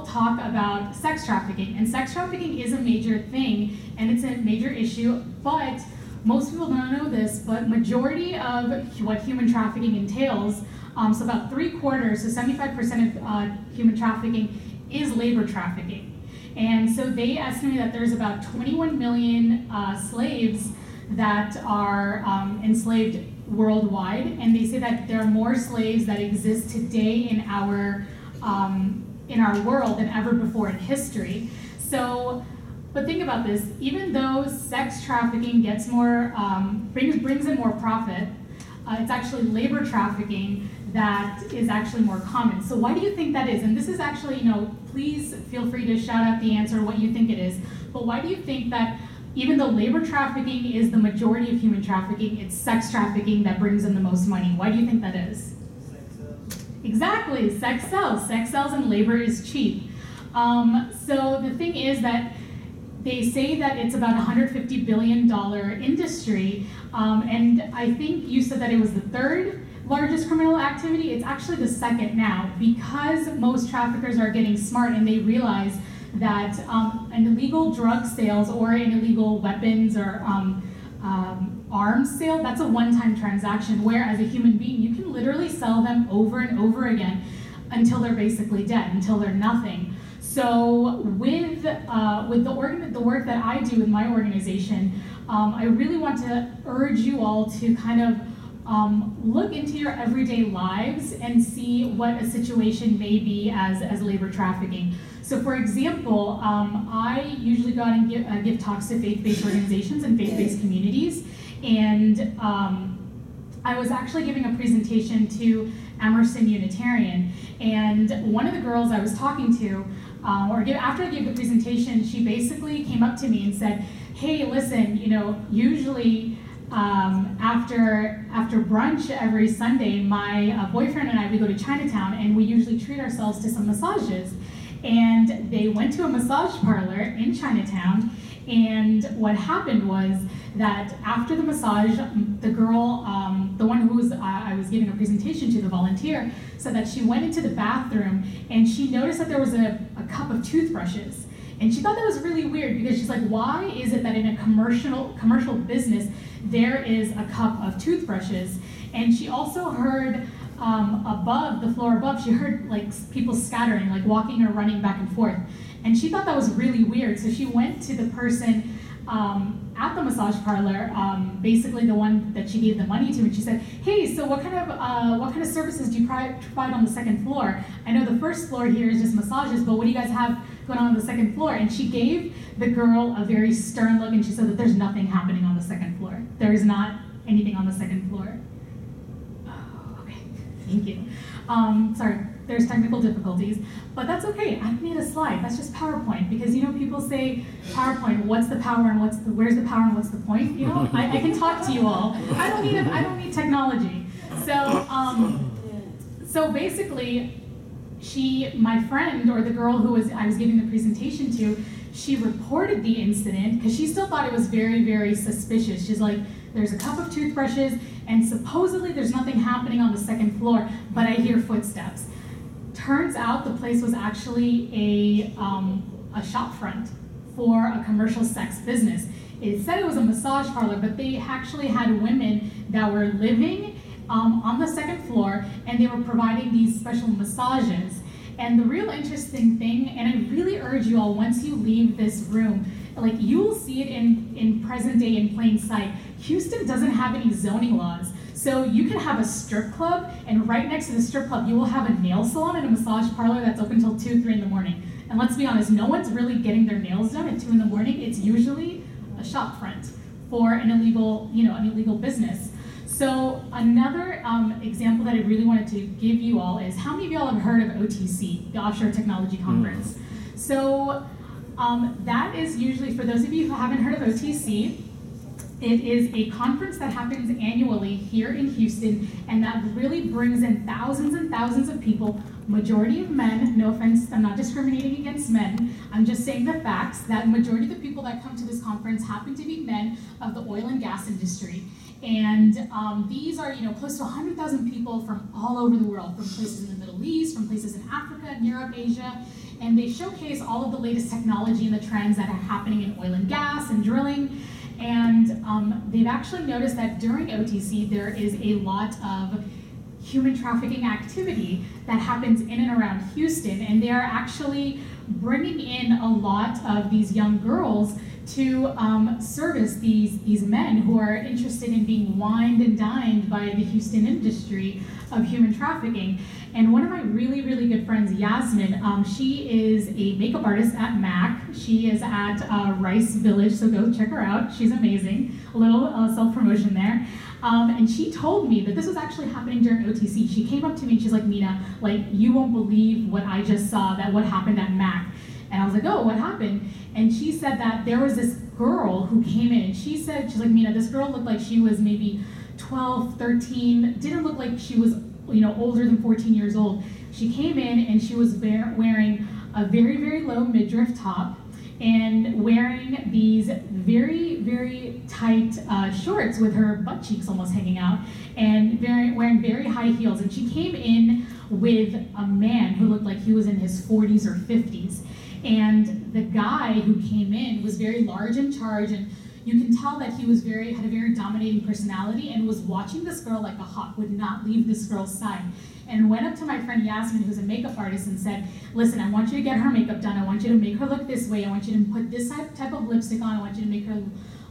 talk about sex trafficking, and sex trafficking is a major thing and it's a major issue, but most people don't know this, but majority of what human trafficking entails, so about 3/4, so 75% of human trafficking is labor trafficking. And so they estimate that there's about 21 million slaves that are enslaved worldwide, and they say that there are more slaves that exist today in our world than ever before in history. So, but think about this, even though sex trafficking gets more, brings in more profit, it's actually labor trafficking that is actually more common. So why do you think that is? And this is actually, please feel free to shout out the answer, what you think it is. But why do you think that even though labor trafficking is the majority of human trafficking, it's sex trafficking that brings in the most money? Why do you think that is? Exactly, sex sells and labor is cheap. So the thing is that they say that it's about $150 billion industry, and I think you said that it was the third largest criminal activity. It's actually the second now, because most traffickers are getting smart and they realize that an illegal drug sales or an illegal weapons or arms sale, that's a one-time transaction, where as a human being, you can literally sell them over and over again until they're basically dead, until they're nothing. So with the work that I do with my organization, I really want to urge you all to kind of look into your everyday lives and see what a situation may be as labor trafficking. So for example, I usually go out and give talks to faith-based organizations and faith-based communities, and I was actually giving a presentation to Emerson Unitarian, and one of the girls I was talking to, after I gave the presentation, she basically came up to me and said, hey, listen, usually after brunch every Sunday, my boyfriend and I, we go to Chinatown and we usually treat ourselves to some massages. And they went to a massage parlor in Chinatown, and what happened was that after the massage, the girl, the one who I was giving a presentation to, the volunteer, said that she went into the bathroom and she noticed that there was a cup of toothbrushes. And she thought that was really weird, because she's like, why is it that in a commercial business there is a cup of toothbrushes? And she also heard above, the floor above, she heard like people scattering, like walking or running back and forth. And she thought that was really weird. So she went to the person at the massage parlor, basically the one that she gave the money to, and she said, hey, so what kind of services do you provide on the second floor? I know the first floor here is just massages, but what do you guys have going on the second floor? And she gave the girl a very stern look, and she said that there's nothing happening on the second floor. There is not anything on the second floor. Oh, okay, thank you. Sorry, there's technical difficulties, but that's okay. I don't need a slide. That's just PowerPoint, because people say PowerPoint, what's the power and where's the power and what's the point? I can talk to you all. I don't need technology. So basically, my friend, or the girl who I was giving the presentation to, she reported the incident because she still thought it was very, very suspicious. She's like, there's a cup of toothbrushes and supposedly there's nothing happening on the second floor, but I hear footsteps. Turns out the place was actually a shop front for a commercial sex business. It said it was a massage parlor, but they actually had women that were living on the second floor, and they were providing these special massages. And the real interesting thing, and I really urge you all, once you leave this room, like you will see it in present day in plain sight. Houston doesn't have any zoning laws. So you can have a strip club, and right next to the strip club, you will have a nail salon and a massage parlor that's open till 2, 3 in the morning. And let's be honest, no one's really getting their nails done at 2 in the morning. It's usually a shop front for an illegal business. So another example that I really wanted to give you all is, how many of y'all have heard of OTC, the Offshore Technology Conference? So that is usually, for those of you who haven't heard of OTC, it is a conference that happens annually here in Houston, and that really brings in thousands and thousands of people, majority of men. No offense, I'm not discriminating against men. I'm just saying the facts, that majority of the people that come to this conference happen to be men of the oil and gas industry. And these are, close to 100,000 people from all over the world, from places in the Middle East, from places in Africa, and Europe, Asia. and they showcase all of the latest technology and the trends that are happening in oil and gas and drilling. And they've actually noticed that during OTC, there is a lot of human trafficking activity that happens in and around Houston, and they are actually bringing in a lot of these young girls to service these men who are interested in being wined and dined by the Houston industry of human trafficking. And one of my really, really good friends, Yasmin, she is a makeup artist at MAC. She is at Rice Village, so go check her out. She's amazing. A little self-promotion there. And she told me that this was actually happening during OTC. She came up to me and she's like, Mina, like, you won't believe what I just saw, that what happened at MAC. And I was like, oh, what happened? And she said that there was this girl who came in, and she's like, Mina, this girl looked like she was maybe 12, 13, didn't look like she was, older than 14 years old. She came in and she was wearing a very, very low midriff top and wearing these very, very tight shorts with her butt cheeks almost hanging out, and wearing very high heels. And she came in with a man who looked like he was in his 40s or 50s. And the guy who came in was very large in charge, and you can tell that he was had a very dominating personality and was watching this girl like a hawk, would not leave this girl's side. And went up to my friend Yasmin, who's a makeup artist, and said, listen, I want you to get her makeup done. I want you to make her look this way. I want you to put this type of lipstick on. I want you to make her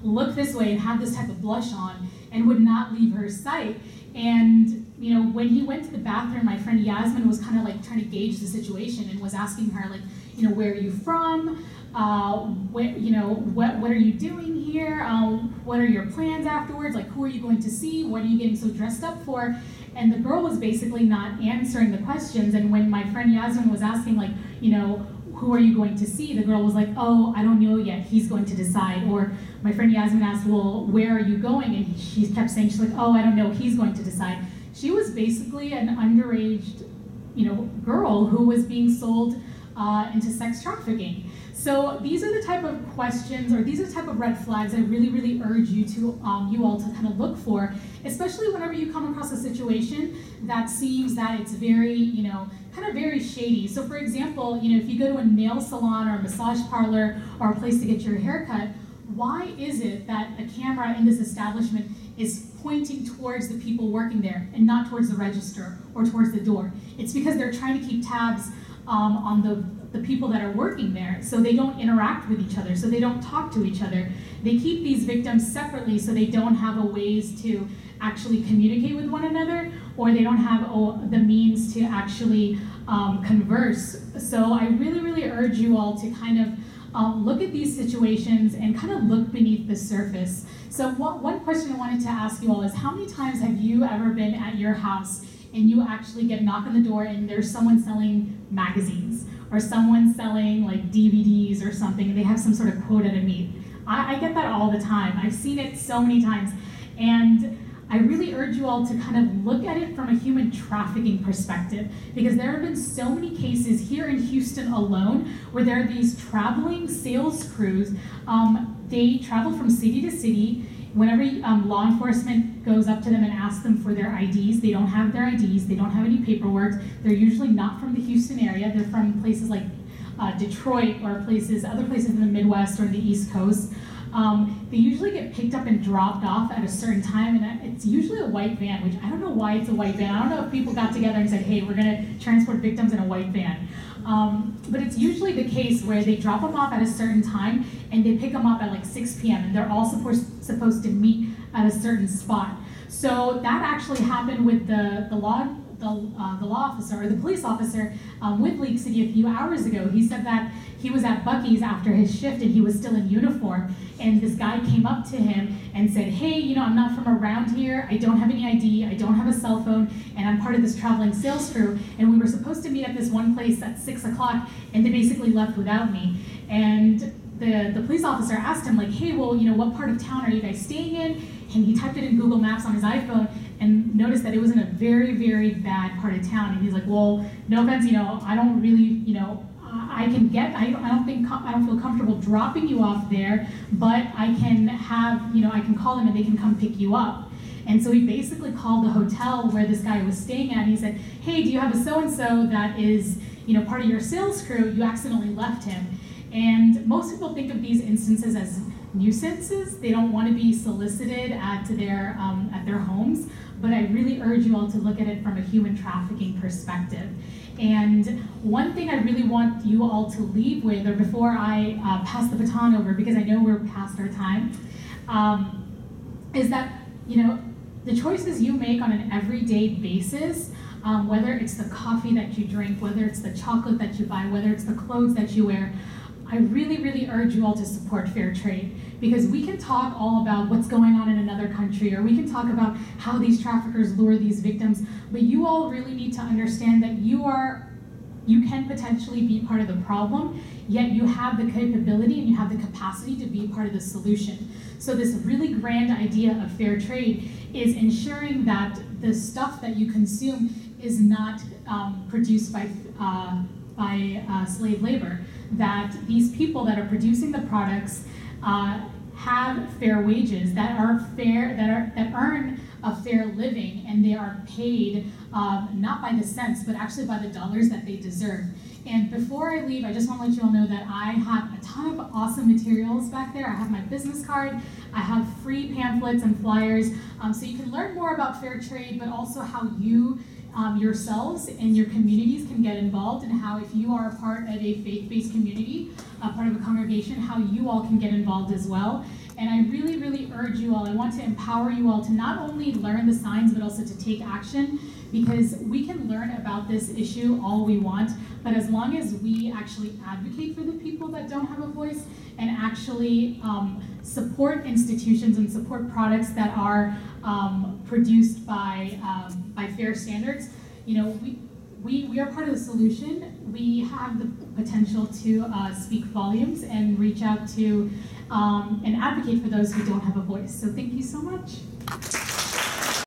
look this way and have this type of blush on, and would not leave her sight. And when he went to the bathroom, my friend Yasmin was kind of like trying to gauge the situation and was asking her, like, where are you from? What are you doing here? What are your plans afterwards? Like, who are you going to see? What are you getting so dressed up for? And the girl was basically not answering the questions. And when my friend Yasmin was asking, like, who are you going to see? The girl was like, oh, I don't know yet. He's going to decide. Or my friend Yasmin asked, well, where are you going? And she kept saying, she's like, oh, I don't know. He's going to decide. She was basically an underage, girl who was being sold into sex trafficking. So these are the type of questions, or these are the type of red flags I really, really urge you all to kind of look for, especially whenever you come across a situation that seems that it's very, kind of very shady. So for example, if you go to a nail salon or a massage parlor or a place to get your hair cut, why is it that a camera in this establishment is pointing towards the people working there and not towards the register or towards the door? It's because they're trying to keep tabs on the people that are working there, so they don't interact with each other, so they don't talk to each other. They keep these victims separately so they don't have a ways to actually communicate with one another, or they don't have the means to actually converse. So I really, really urge you all to kind of look at these situations and kind of look beneath the surface. So one question I wanted to ask you all is, how many times have you ever been at your house and you actually get a knock on the door and there's someone selling magazines, or someone selling like DVDs or something, and they have some sort of quote at a meet? I get that all the time. I've seen it so many times. And I really urge you all to kind of look at it from a human trafficking perspective, because there have been so many cases here in Houston alone where there are these traveling sales crews. They travel from city to city. Whenever law enforcement goes up to them and asks them for their IDs, they don't have their IDs, they don't have any paperwork. They're usually not from the Houston area. They're from places like Detroit or other places in the Midwest or the East Coast. They usually get picked up and dropped off at a certain time, and it's usually a white van, which I don't know why it's a white van. I don't know if people got together and said, hey, we're gonna transport victims in a white van. But it's usually the case where they drop them off at a certain time and they pick them up at like 6 p.m. and they're all supposed to meet at a certain spot. So that actually happened with the law officer, or the police officer with League City a few hours ago. He said that he was at Buc-ee's after his shift and he was still in uniform, and this guy came up to him and said, hey, I'm not from around here, I don't have any ID, I don't have a cell phone, and I'm part of this traveling sales crew, and we were supposed to meet at this one place at 6 o'clock, and they basically left without me. And the police officer asked him, like, hey, well, what part of town are you guys staying in? And he typed it in Google Maps on his iPhone and noticed that it was in a very, very bad part of town. And he's like, well, no offense, I don't really, I don't feel comfortable dropping you off there, but I can I can call them and they can come pick you up. And so he basically called the hotel where this guy was staying at, and he said, hey, do you have a so-and-so that is, part of your sales crew, you accidentally left him. And most people think of these instances as nuisances. They don't want to be solicited at their homes, but I really urge you all to look at it from a human trafficking perspective. And one thing I really want you all to leave with, or before I pass the baton over, because I know we're past our time, is that the choices you make on an everyday basis, whether it's the coffee that you drink, whether it's the chocolate that you buy, whether it's the clothes that you wear, I really, really urge you all to support fair trade, because we can talk all about what's going on in another country, or we can talk about how these traffickers lure these victims, but you all really need to understand that you can potentially be part of the problem, yet you have the capability and you have the capacity to be part of the solution. So this really grand idea of fair trade is ensuring that the stuff that you consume is not produced by slave labor, that these people that are producing the products have fair wages, that earn a fair living, and they are paid not by the cents, but actually by the dollars that they deserve. And before I leave, I just want to let you all know that I have a ton of awesome materials back there. I have my business card, I have free pamphlets and flyers, so you can learn more about fair trade, but also how you yourselves and your communities can get involved, and how, if you are a part of a faith-based community, a part of a congregation, how you all can get involved as well. And I really, really urge you all, I want to empower you all to not only learn the signs, but also to take action, because we can learn about this issue all we want, but as long as we actually advocate for the people that don't have a voice, and actually support institutions and support products that are produced by fair standards, we are part of the solution. We have the potential to speak volumes and reach out to and advocate for those who don't have a voice. So thank you so much.